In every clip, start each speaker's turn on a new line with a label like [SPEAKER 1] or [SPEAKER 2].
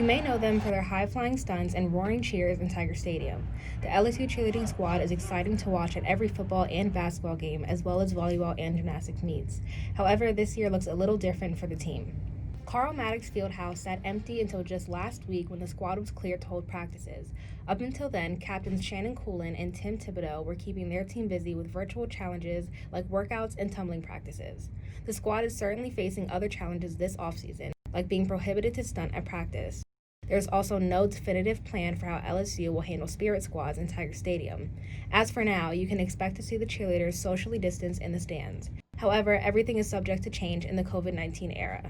[SPEAKER 1] You may know them for their high-flying stunts and roaring cheers in Tiger Stadium. The LSU cheerleading squad is exciting to watch at every football and basketball game, as well as volleyball and gymnastics meets. However, this year looks a little different for the team. Carl Maddox Fieldhouse sat empty until just last week when the squad was cleared to hold practices. Up until then, captains Shannon Coolin and Tim Thibodeau were keeping their team busy with virtual challenges like workouts and tumbling practices. The squad is certainly facing other challenges this offseason, like being prohibited to stunt at practice. There's also no definitive plan for how LSU will handle spirit squads in Tiger Stadium. As for now, you can expect to see the cheerleaders socially distanced in the stands. However, everything is subject to change in the COVID-19 era.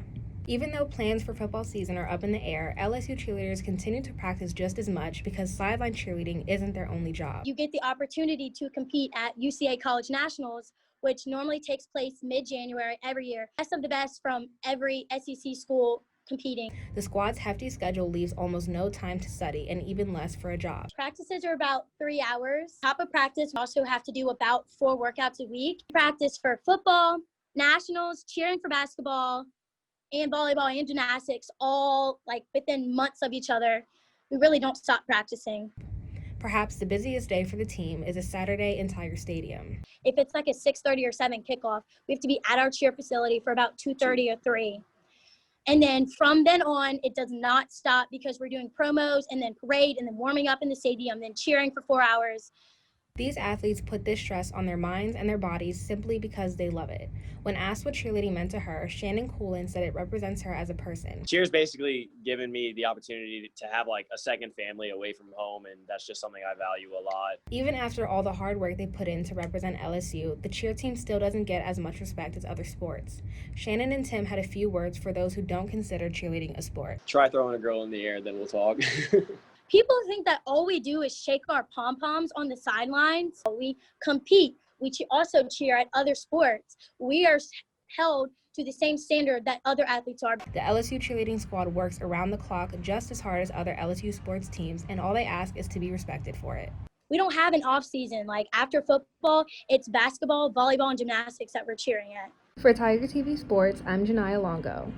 [SPEAKER 1] Even though plans for football season are up in the air, LSU cheerleaders continue to practice just as much because sideline cheerleading isn't their only job.
[SPEAKER 2] You get the opportunity to compete at UCA College Nationals, which normally takes place mid-January every year. Best of the best from every SEC school competing.
[SPEAKER 1] The squad's hefty schedule leaves almost no time to study and even less for a job.
[SPEAKER 2] Practices are about 3 hours. Top of practice, we also have to do about 4 workouts a week. Practice for football, nationals, cheering for basketball, and volleyball and gymnastics, all like within months of each other. We really don't stop practicing.
[SPEAKER 1] Perhaps the busiest day for the team is a Saturday in Tiger Stadium.
[SPEAKER 2] If it's like a 6:30 or 7 kickoff, we have to be at our cheer facility for about 2:30 or 3. And then from then on, it does not stop because we're doing promos and then parade and then warming up in the stadium, then cheering for 4 hours.
[SPEAKER 1] These athletes put this stress on their minds and their bodies simply because they love it. When asked what cheerleading meant to her, Shannon Coolin said it represents her as a person.
[SPEAKER 3] Cheer's basically given me the opportunity to have like a second family away from home, and that's just something I value a lot.
[SPEAKER 1] Even after all the hard work they put in to represent LSU, the cheer team still doesn't get as much respect as other sports. Shannon and Tim had a few words for those who don't consider cheerleading a sport.
[SPEAKER 3] Try throwing a girl in the air, then we'll talk.
[SPEAKER 2] People think that all we do is shake our pom-poms on the sidelines. We compete. We also cheer at other sports. We are held to the same standard that other athletes are.
[SPEAKER 1] The LSU cheerleading squad works around the clock just as hard as other LSU sports teams, and all they ask is to be respected for it.
[SPEAKER 2] We don't have an off season. Like after football, it's basketball, volleyball, and gymnastics that we're cheering at.
[SPEAKER 1] For Tiger TV Sports, I'm Janiyah Longo.